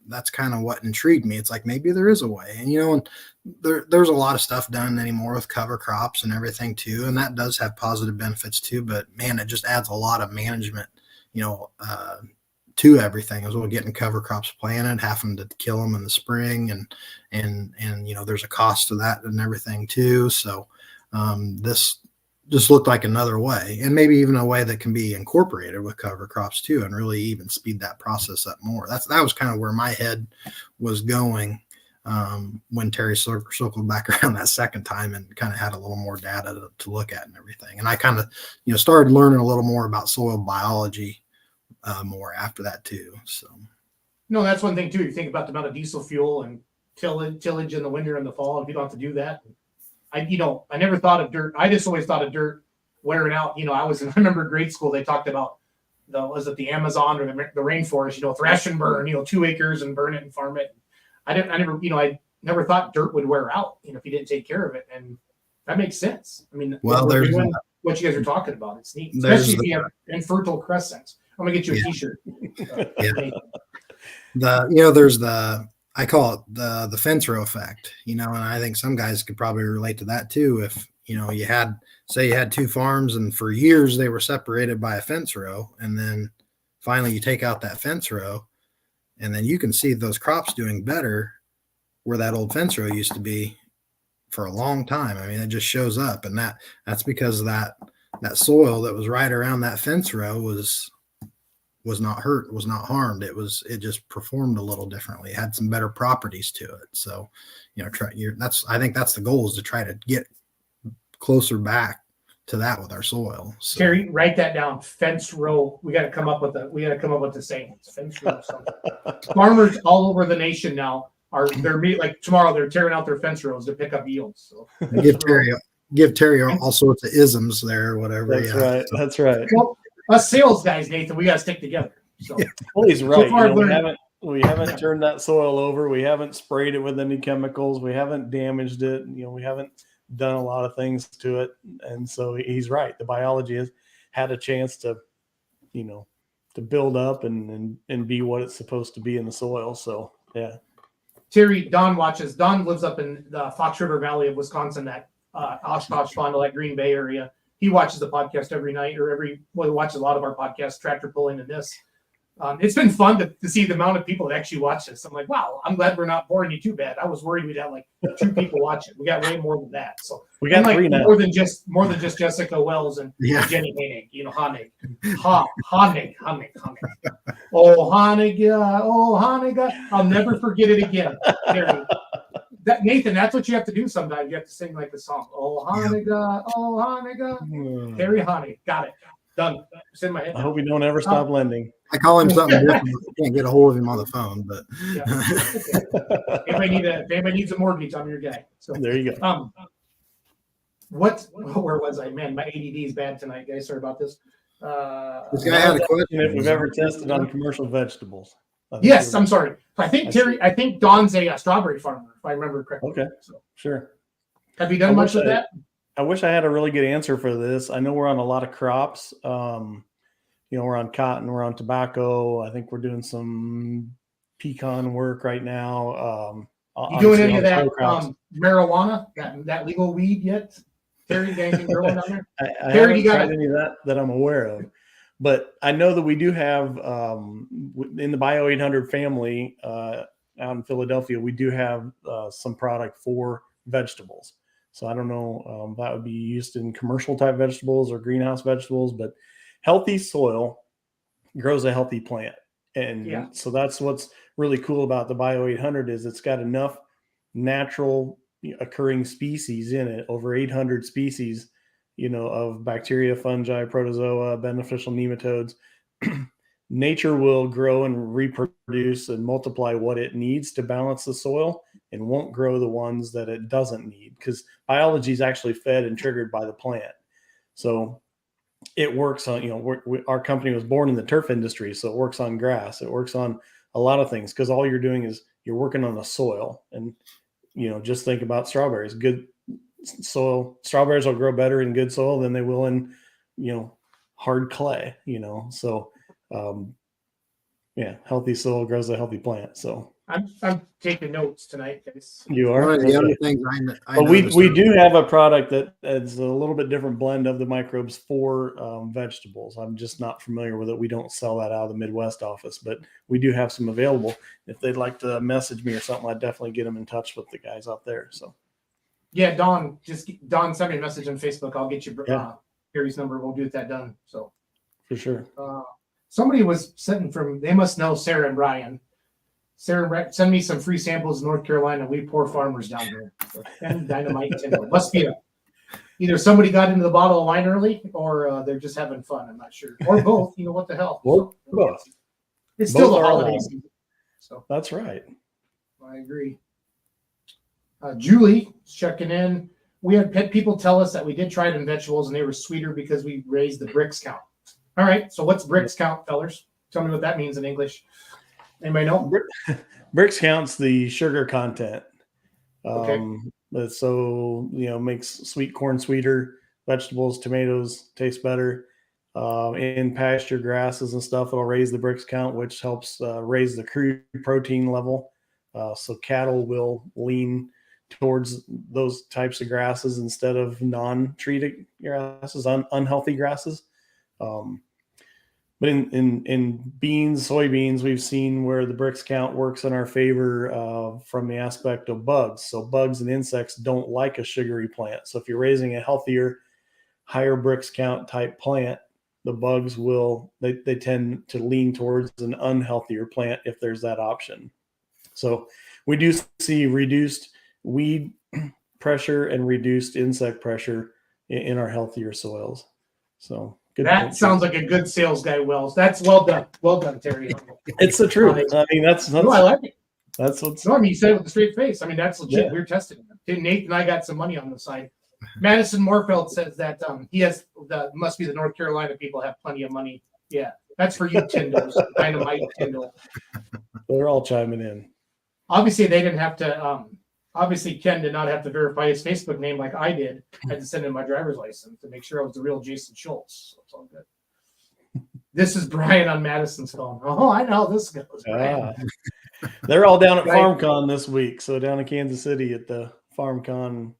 that's kind of what intrigued me. It's like maybe there is a way, and there's a lot of stuff done anymore with cover crops and everything too, and that does have positive benefits too. But man, it just adds a lot of management, to everything as well, getting cover crops planted, having to kill them in the spring, and there's a cost to that and everything too. So this just looked like another way, and maybe even a way that can be incorporated with cover crops too, and really even speed that process up more. That was kind of where my head was going when Terry circled back around that second time and kind of had a little more data to look at and everything. And I kind of started learning a little more about soil biology more after that too. So no, that's one thing too. You think about the amount of diesel fuel and tillage in the winter and the fall. If you don't have to do that, I never thought of dirt. I just always thought of dirt wearing out. I remember grade school. They talked about the Amazon or the rainforest. Thrash and burn. 2 acres and burn it and farm it. I never thought dirt would wear out. If you didn't take care of it, and that makes sense. I mean, well, there's what you guys are talking about. It's neat, especially if you have infertile crescents. I'm gonna get you a T-shirt. There's I call it the fence row effect, and I think some guys could probably relate to that too. If you had 2 farms and for years they were separated by a fence row, and then finally you take out that fence row, and then you can see those crops doing better where that old fence row used to be for a long time. I mean, it just shows up, and that's because that soil that was right around that fence row was not hurt, was not harmed. It just performed a little differently. It had some better properties to it. So, I think that's the goal, is to try to get closer back to that with our soil. So. Terry, write that down. Fence row. We got to come up with the saying. Fence row. Farmers all over the nation now like tomorrow they're tearing out their fence rows to pick up yields. So give Terry all sorts of isms there, or whatever. That's right. That's right. Well, us sales guys, Nathan, we got to stick together. So well, he's right. So we haven't turned that soil over. We haven't sprayed it with any chemicals. We haven't damaged it. We haven't done a lot of things to it. And so he's right. The biology has had a chance to build up and be what it's supposed to be in the soil. So yeah. Terry, Don watches. Don lives up in the Fox River Valley of Wisconsin, that Oshkosh, Fond du Lac, Green Bay area. He watches the podcast every night, watches a lot of our podcasts, Tractor Pulling and this. It's been fun to see the amount of people that actually watch this. I'm like, wow, I'm glad we're not boring you too bad. I was worried we'd have like 2 people watch it. We got way more than that. So we got 3 now. More than just Jessica Wells and Jenny Hoenig, Hoenig. Hoenig. Oh, Hoenig, I'll never forget it again. Terry. Nathan, that's what you have to do sometimes. You have to sing like the song. Oh, Hoenig, Terry Hoenig. Got it. Done. It's in my head. I hope we don't ever stop lending. I call him something different. I can't get a hold of him on the phone, but if anybody needs a mortgage, I'm your guy. So there you go. Where was I? Man, my ADD is bad tonight, guys. Sorry about this. This guy had a question. If we've ever tested on commercial vegetables. Yes, I'm sorry. I think Don's a strawberry farmer, if I remember correctly. Okay, so sure. Have you done much with that? I wish I had a really good answer for this. I know we're on a lot of crops. We're on cotton, we're on tobacco. I think we're doing some pecan work right now. You doing any of that marijuana, that legal weed yet? Terry, you got anything growing down there? I haven't tried any of that I'm aware of. But I know that we do have in the Bio 800 family out in Philadelphia, we do have some product for vegetables. So I don't know, that would be used in commercial type vegetables or greenhouse vegetables, but healthy soil grows a healthy plant. And so that's what's really cool about the Bio 800 is it's got enough natural occurring species in it, over 800 species, of bacteria, fungi, protozoa, beneficial nematodes. Nature will grow and reproduce and multiply what it needs to balance the soil and won't grow the ones that it doesn't need, because biology is actually fed and triggered by the plant. So it works on, our company was born in the turf industry. So it works on grass. It works on a lot of things, because all you're doing is you're working on the soil. And, just think about strawberries. Good soil, strawberries will grow better in good soil than they will in, hard clay, So, healthy soil grows a healthy plant. So I'm taking notes tonight, guys. you are. One of the Okay. other things I But we noticed- do have a product that is a little bit different blend of the microbes for vegetables. I'm just not familiar with it. We don't sell that out of the Midwest office, but we do have some available. If they'd like to message me or something, I'd definitely get them in touch with the guys out there. So Yeah, Dawn send me a message on Facebook. I'll get you Gary's number. We'll get that done. So for sure. Somebody was sending they must know Sarah and Brian. Sarah and Brian, send me some free samples in North Carolina. We poor farmers down here. So, and dynamite Tinder. Must be either somebody got into the bottle of wine early or they're just having fun. I'm not sure. Or both. What the hell? Or both. It's still Both the are holiday allowed. season. So That's right. I agree. Julie is checking in. We had people tell us that we did try it in vegetables and they were sweeter because we raised the bricks count. All right. So what's bricks count, fellers? Tell me what that means in English. Anybody know? Bricks counts the sugar content. Okay. So, makes sweet corn sweeter, vegetables, tomatoes taste better. In pasture grasses and stuff, it'll raise the bricks count, which helps raise the crude protein level. So cattle will lean towards those types of grasses instead of non-treated grasses, unhealthy grasses. But in beans, soybeans, we've seen where the bricks count works in our favor from the aspect of bugs. So bugs and insects don't like a sugary plant. So if you're raising a healthier, higher bricks count type plant, the bugs they tend to lean towards an unhealthier plant if there's that option. So we do see reduced weed pressure and reduced insect pressure in our healthier soils. So That sounds like a good sales guy, Wells. That's well done. Well done, Terry. It's the truth. I mean, that's I like it. That's what's. No, I mean, you said it with a straight face. I mean, that's legit. Yeah. We're testing it. Nate and I got some money on the side. Madison Moorfeld says that he has must be the North Carolina people have plenty of money. Yeah, that's for you, Tindos, Dynamite Tyndall. They're all chiming in. Obviously, they didn't have to. Obviously, Ken did not have to verify his Facebook name like I did. I had to send in my driver's license to make sure I was the real Jason Schultz. So it's all good. This is Brian on Madison's phone. Oh, I know this goes. They're all down at FarmCon this week. So down in Kansas City at the FarmCon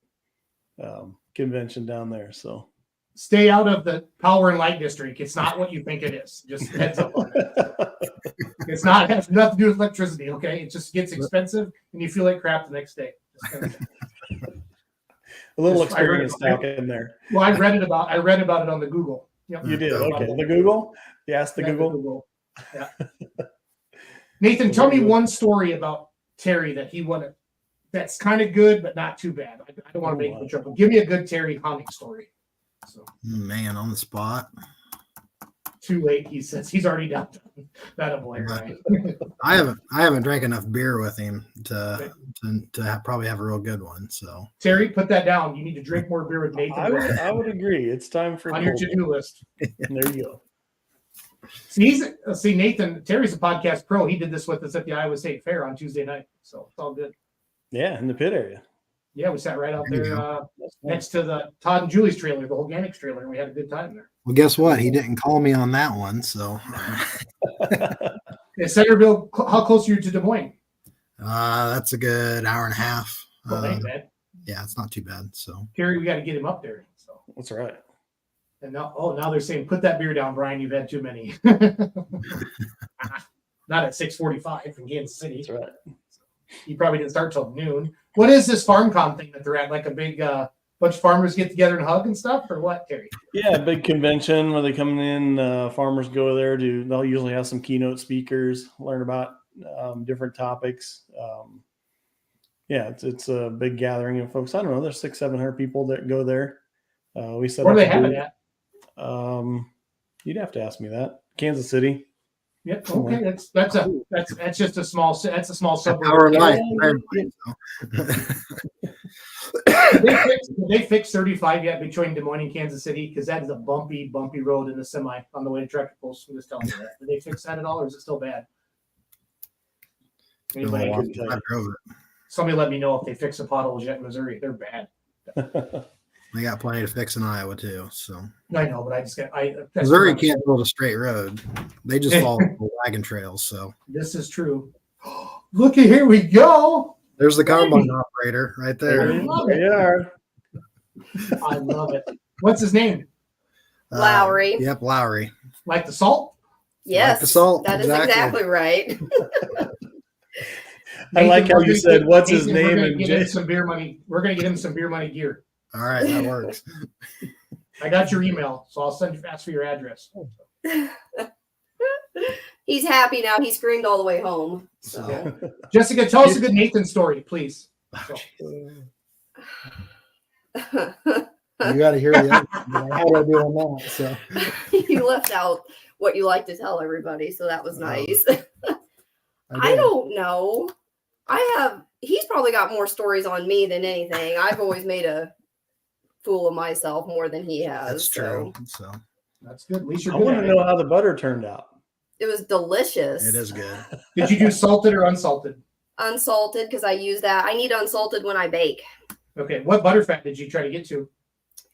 convention down there. So stay out of the power and light district. It's not what you think it is. Just heads up on it. It's not, it has nothing to do with electricity. Okay. It just gets expensive and you feel like crap the next day. A little experience talk in there. Well, I read about it on the Google. Yep. You did. Okay. The Google? You asked the Google? Yeah. Nathan, tell me one story about Terry that he wanted. That's kind of good, but not too bad. I don't want to make him trouble. Give me a good Terry Hoenig story. So, man, on the spot. Too late, he says. He's already down. That boy, right? I haven't drank enough beer with him to probably have a real good one. So Terry, put that down. You need to drink more beer with Nathan. I would agree. It's time for on your to-do list. There you go. See Nathan. Terry's a podcast pro. He did this with us at the Iowa State Fair on Tuesday night, so it's all good. Yeah, in the pit area. Yeah, we sat right out there next to the Todd and Julie's trailer, the Holganix trailer, and we had a good time there. Well, guess what? He didn't call me on that one, so. Yeah, Centerville, how close are you to Des Moines? That's a good hour and a half. Ain't bad. Yeah, it's not too bad. So Terry, we got to get him up there. So that's right. And now they're saying, put that beer down, Brian. You've had too many. Not at 6:45 in Kansas City. That's right. He probably didn't start till noon. What is this FarmCon thing that they're at? Like a big bunch of farmers get together and hug and stuff, or what, Terry? Yeah, big convention where they come in. Farmers go there they'll usually have some keynote speakers, learn about different topics. It's a big gathering of folks. I don't know. There's 600-700 people that go there. We set Where up do they have it at? You'd have to ask me that. Kansas City. Yep. Okay. That's just a small suburb. hour and life. They fixed 35 yet between Des Moines and Kansas City? Because that is a bumpy road in the semi on the way to Tractor Post. I'm just telling you that. Did they fix that at all, or is it still bad? Been a Anybody, while since I drove it. somebody let me know if they fix the potholes yet in Missouri. They're bad. They got plenty to fix in Iowa too. So I know, but I just got that's Missouri too much. can't build a straight road. They just follow the wagon trails. So This is true. Looky, here we go. there's the combine operator right there. There you are. I love it. What's his name? Lowry. Yep, Lowry. Like the salt? Yes, Like the salt, that is exactly. exactly right. I like how we're you gonna said, get- what's his Nathan, name? We're And gonna get him some beer money. We're gonna get him some beer money gear. All right, that works. I got your email, so I'll ask for your address. He's happy now. He screamed all the way home. So Jessica, tell us a good Nathan story, please. So, You got to hear the other. How do I do on that? So you left out what you like to tell everybody, so that was nice. I did. don't know. He's probably got more stories on me than anything. I've always made a fool of myself more than he has. That's true. So that's good. At least you're I good want at to it. know how the butter turned out. It was delicious. it is good. Did you do salted or unsalted? Unsalted, because I use that. I need unsalted when I bake. Okay. What butterfat did you try to get to?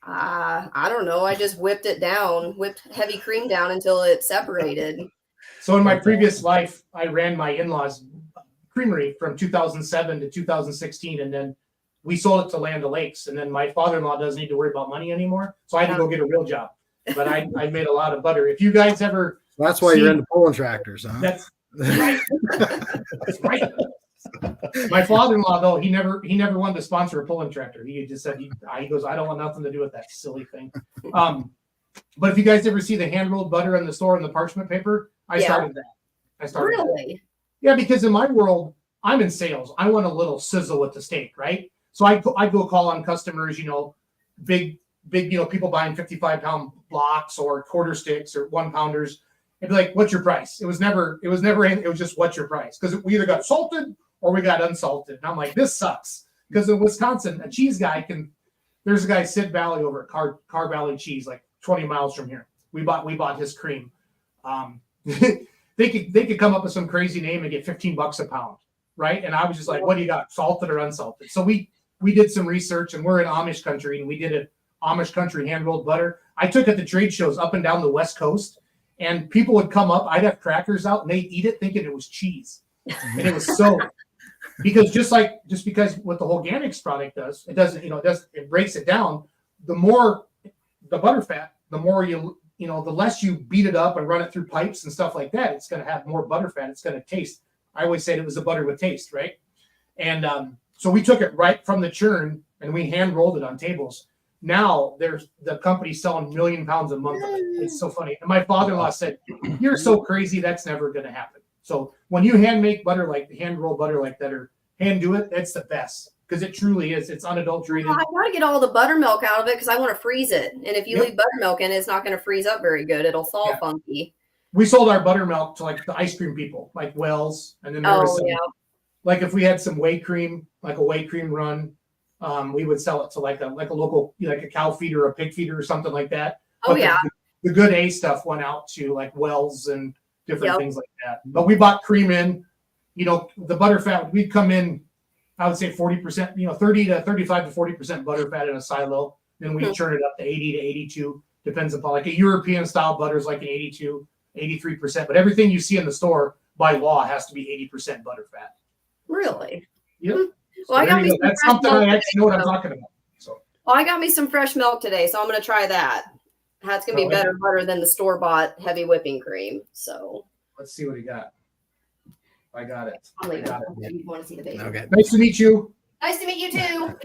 I don't know. I just whipped heavy cream down until it separated. So in my previous life, I ran my in-laws creamery from 2007 to 2016, and then we sold it to Land O'Lakes. And then my father-in-law doesn't need to worry about money anymore, so I had to go get a real job. But I made a lot of butter. If you guys ever, That's why See- you're into pulling tractors, huh? that's right. That's right. My father-in-law, though, he never wanted to sponsor a pulling tractor. He just said he goes, I don't want nothing to do with that silly thing. But if you guys ever see the hand-rolled butter in the store in the parchment paper, I Yeah. started that. That. Really? Yeah, because in my world, I'm in sales. I want a little sizzle with the steak, right? So I go call on customers, big, people buying 55-pound blocks or quarter sticks or 1 pounders. And be like, what's your price? It was just, what's your price? Because we either got salted or we got unsalted. And I'm like, this sucks. Because in Wisconsin, a cheese guy there's a guy, Sid Valley over at Car Valley Cheese, like 20 miles from here. We bought his cream. They could come up with some crazy name and get $15 a pound, right? And I was just like, what do you got, salted or unsalted? So we did some research, and we're in Amish country, and we did an Amish country hand-rolled butter. I took it to trade shows up and down the West Coast, and people would come up. I'd have crackers out, and they'd eat it thinking it was cheese, and it was so because just because what the Holganix product does, it breaks it down. The more the butter fat, the more the less you beat it up and run it through pipes and stuff like that, it's going to have more butter fat. It's going to taste. I always said it was a butter with taste, right? And so we took it right from the churn and we hand rolled it on tables. Now the company's selling 1 million pounds a month of it. It's so funny. And my father-in-law said, "You're so crazy. That's never going to happen." So when you hand make butter hand roll butter like that or hand do it, that's the best because it truly is. It's unadulterated. Well, I got to get all the buttermilk out of it because I want to freeze it. And if you Yep. leave buttermilk in it, it's not going to freeze up very good. It'll fall funky. We sold our buttermilk to like the ice cream people, like Wells, and then there was some, like if we had some whey cream, like a whey cream run, we would sell it to like a local, like a cow feeder or a pig feeder or something like that. Oh, But yeah. The good A stuff went out to like Wells and different things like that. But we bought cream in, the butter fat, we'd come in, I would say 40%, 30 to 35 to 40% butter fat in a silo. Then we churn it up to 80 to 82, depends upon like a European style butter is like an 82, 83%. But everything you see in the store by law has to be 80% butter fat. Really? Yep. Well, I got me some That's fresh something milk I today, actually know what I'm so- talking about. So Well, I got me some fresh milk today, so I'm going to try that. That's going to be better butter than the store-bought heavy whipping cream. So let's see what he got. I got it. I'll leave Got it. You want to see the baby? Okay. Nice to meet you. Nice to meet you too.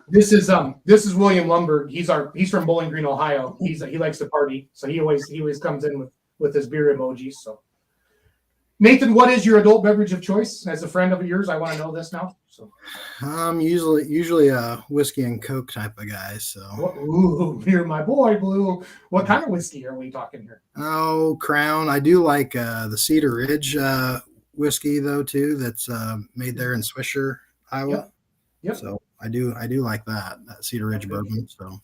This is William Lumberg. He's from Bowling Green, Ohio. He likes to party, so he always comes in with his beer emojis. So Nathan, what is your adult beverage of choice? As a friend of yours, I want to know this now. So Usually a whiskey and Coke type of guy. So ooh, you're my boy, Blue. What kind of whiskey are we talking here? Crown. I do like the Cedar Ridge whiskey though too. That's made there in Swisher, Iowa. Yep. So I do like that Cedar Ridge bourbon. So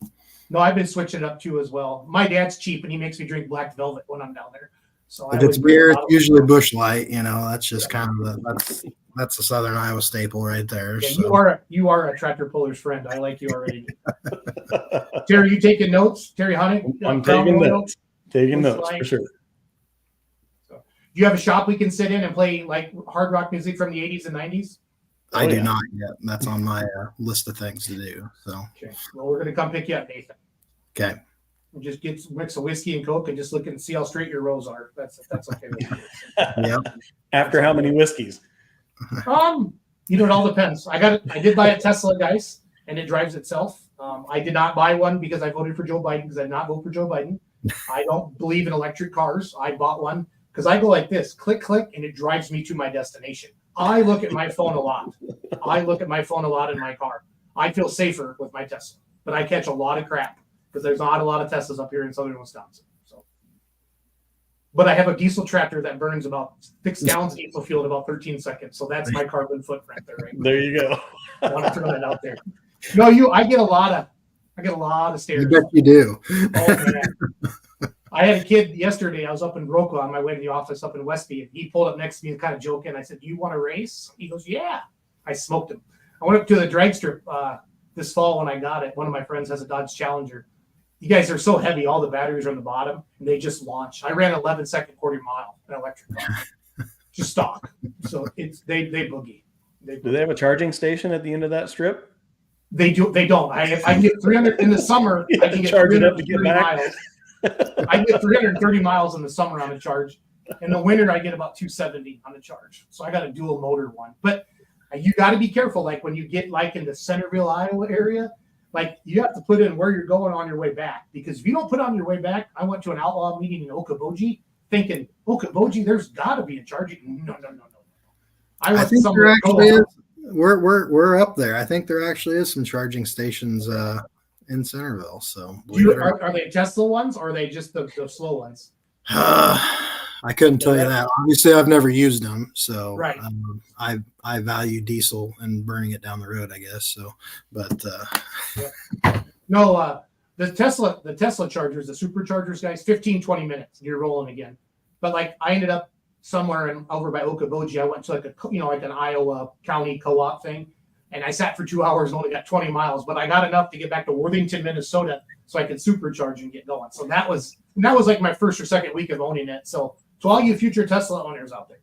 No, I've been switching it up too as well. My dad's cheap, and he makes me drink Black Velvet when I'm down there. So If I it's would bring a beer, it's bottle. usually Busch Light. That's just kind of that's the Southern Iowa staple right there. Yeah, So. you are a tractor puller's friend. I like you already. Terry, you taking notes? Terry Hoenig, I'm Crown taking Royal? notes. Taking Busch notes Light. for sure. Do you have a shop we can sit in and play like hard rock music from the 80s and 90s? I Oh, do yeah. not yet. That's on my list of things to do. So. Okay. Well, we're gonna come pick you up, Nathan. Okay. And just get some mix of whiskey and Coke and just look and see how straight your rows are. That's okay with me. Yep. After how many whiskeys? It all depends. I did buy a Tesla, guys, and it drives itself. I did not buy one because I voted for Joe Biden because I did not vote for Joe Biden. I don't believe in electric cars. I bought one because I go like this, click, click, and it drives me to my destination. I look at my phone a lot. I look at my phone a lot in my car. I feel safer with my Tesla, but I catch a lot of crap because there's not a lot of Teslas up here in southern Wisconsin. So, but I have a diesel tractor that burns about 6 gallons of diesel fuel in about 13 seconds. So that's my carbon footprint there. Right? There you go. I want to throw that out there. No, I get a lot of stares. I bet you do. Oh man. I had a kid yesterday. I was up in Broca on my way to the office up in Westby, and he pulled up next to me and kind of joking. I said, "Do you want to race?" He goes, "Yeah." I smoked him. I went up to the drag strip this fall when I got it. One of my friends has a Dodge Challenger. You guys are so heavy, all the batteries are on the bottom, and they just launch. I ran 11-second quarter mile, an electric car. Just stock. So they boogie. Do they have a charging station at the end of that strip? They don't. I can get 300 in the summer. I can get charge it up to get 330 back. miles. I can get 330 miles in the summer on a charge. In the winter, I get about 270 on a charge. So I got a dual motor one. But you got to be careful. Like when you get like in the Centerville, Iowa area, like you have to put in where you're going on your way back. Because if you don't put on your way back, I went to an outlaw meeting in Okoboji thinking, Okoboji, there's got to be a charging. No. I think there actually is. We're up there. I think there actually is some charging stations in Centerville. So are they Tesla ones or are they just the slow ones? I couldn't tell you that. Obviously, I've never used them, so right. I value diesel and burning it down the road, I guess. So, but no, the Tesla chargers, the superchargers, guys, 15-20 minutes, and you're rolling again. But like I ended up somewhere over by Okoboji. I went to like an Iowa county co-op thing, and I sat for 2 hours and only got 20 miles, but I got enough to get back to Worthington, Minnesota, so I could supercharge and get going. So that was like my first or second week of owning it. So to all you future Tesla owners out there,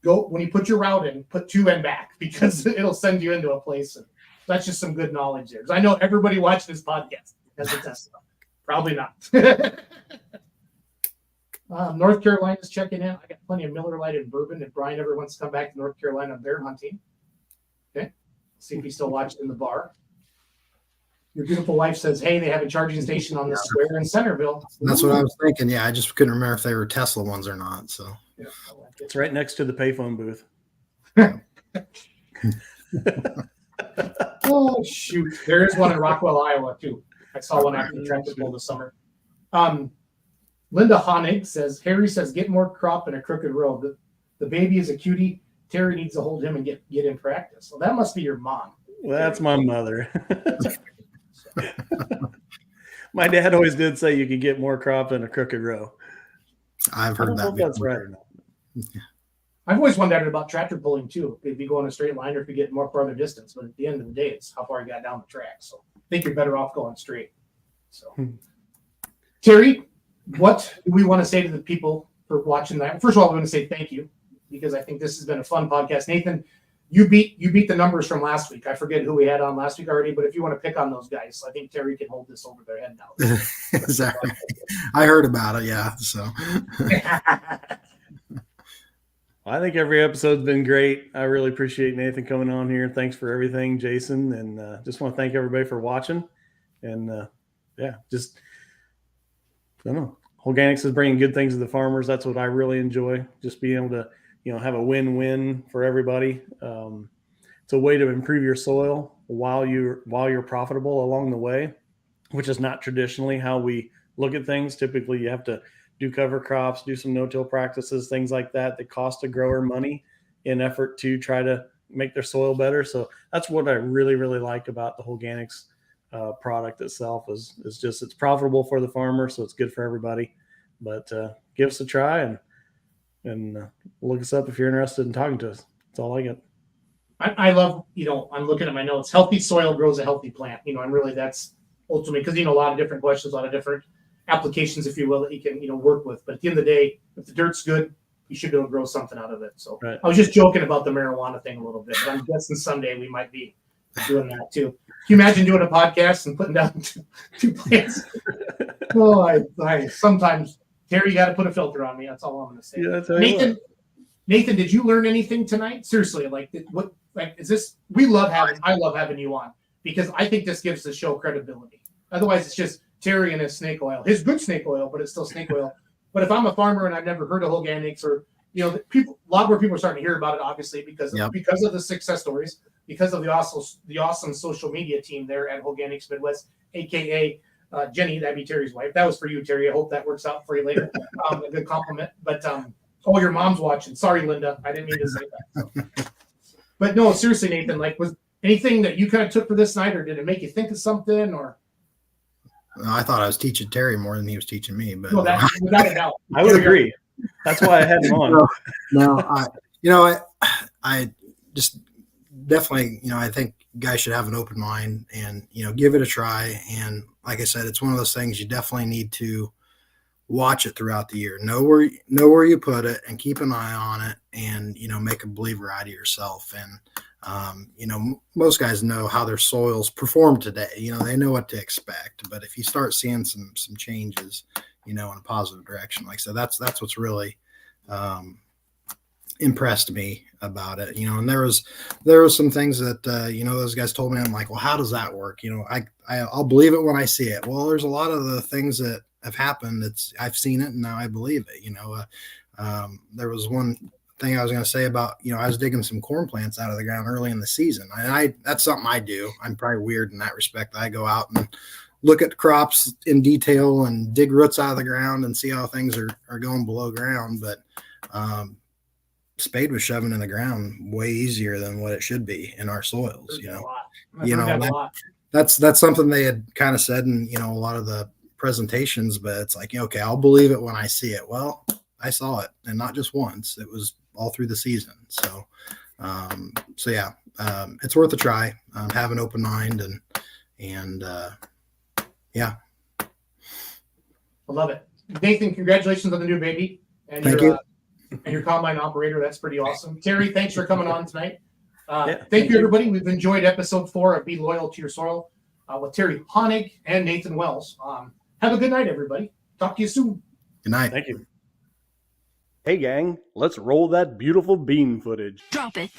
go when you put your route in, put 2 and back because it'll send you into a place. And that's just some good knowledge there. Because I know everybody watching this podcast has a Tesla. Probably not. North Carolina's checking in. I got plenty of Miller Lite and bourbon. If Brian ever wants to come back to North Carolina bear hunting, okay. See if he's still watching in the bar. Your beautiful wife says, "Hey, they have a charging station on the square in Centerville." That's what I was thinking. Yeah, I just couldn't remember if they were Tesla ones or not. So yeah, it's right next to the payphone booth. Oh shoot! There is one in Rockwell, Iowa too. I saw one after the tractor pull this summer. Linda Hoenig says, Harry says, get more crop in a crooked road. The baby is a cutie. Terry needs to hold him and get in practice. Well, that must be your mom. That's my mother. My dad always did say you could get more crop in a crooked row. I've heard that. That's right or not. I've always wondered about tractor pulling too. If you go in a straight line or if you get more farther distance. But at the end of the day, it's how far you got down the track. So I think you're better off going straight. So, Terry, what do we want to say to the people for watching that? First of all, I want to say thank you because I think this has been a fun podcast. Nathan, you beat the numbers from last week. I forget who we had on last week already, but if you want to pick on those guys, I think Terry can hold this over their head now. Exactly. I heard about it. Yeah. So I think every episode's been great. I really appreciate Nathan coming on here. Thanks for everything, Jason. And just want to thank everybody for watching. And just, I don't know. Holganix is bringing good things to the farmers. That's what I really enjoy. Just being able to, have a win-win for everybody. It's a way to improve your soil while you're profitable along the way, which is not traditionally how we look at things. Typically, you have to do cover crops, do some no-till practices, things like that cost a grower money in effort to try to make their soil better. So that's what I really, really like about the Holganix product itself is just it's profitable for the farmer, so it's good for everybody. But give us a try and look us up if you're interested in talking to us. That's all I get. I love, I'm looking at my notes. Healthy soil grows a healthy plant, and really that's ultimately because, a lot of different questions, a lot of different applications, if you will, that you can, work with. But at the end of the day, if the dirt's good, you should be able to grow something out of it. So right. I was just joking about the marijuana thing a little bit, but I'm guessing someday we might be doing that too. Can you imagine doing a podcast and putting down two plants? Oh, I sometimes, Terry, you got to put a filter on me. That's all I'm going to say. Yeah, Nathan, did you learn anything tonight? Seriously, is this? I love having you on because I think this gives the show credibility. Otherwise, it's just Terry and his snake oil. His good snake oil, but it's still snake oil. But if I'm a farmer and I've never heard of Holganix, or a lot more people are starting to hear about it, obviously because of the success stories, because of the awesome social media team there at Holganix Midwest, aka Jenny, that'd be Terry's wife. That was for you, Terry. I hope that works out for you later. A good compliment. But your mom's watching. Sorry, Linda. I didn't mean to say that. But no, seriously, Nathan, was anything that you kind of took for this night, or did it make you think of something? Or I thought I was teaching Terry more than he was teaching me. But no, that's without a doubt. I would agree. That's why I had him on. I just definitely, I think guys should have an open mind and, give it a try. And like I said, it's one of those things you definitely need to watch it throughout the year. Know where you put it and keep an eye on it and, make a believer out of yourself. And, most guys know how their soils perform today. They know what to expect. But if you start seeing some changes, in a positive direction, like I said, that's what's really impressed me about it. And there was some things that, those guys told me. I'm like, well, how does that work? I'll believe it when I see it. Well, there's a lot of the things that have happened. I've seen it and now I believe it. There was one thing I was going to say about, I was digging some corn plants out of the ground early in the season. And that's something I do. I'm probably weird in that respect. I go out and look at crops in detail and dig roots out of the ground and see how things are going below ground. But spade was shoving in the ground way easier than what it should be in our soils. That's something they had kind of said in, a lot of the presentations, but it's like, okay, I'll believe it when I see it. Well, I saw it, and not just once. It was all through the season. So it's worth a try. Have an open mind and yeah. I love it. Nathan, congratulations on the new baby and Thank you. And your combine operator. That's pretty awesome. Terry, thanks for coming on tonight. Thank you, everybody. We've enjoyed episode 4 of Be Loyal to Your Soil with Terry Hoenig and Nathan Wells. Have a good night, everybody. Talk to you soon. Good night. Thank you. Hey, gang, let's roll that beautiful bean footage. Drop it.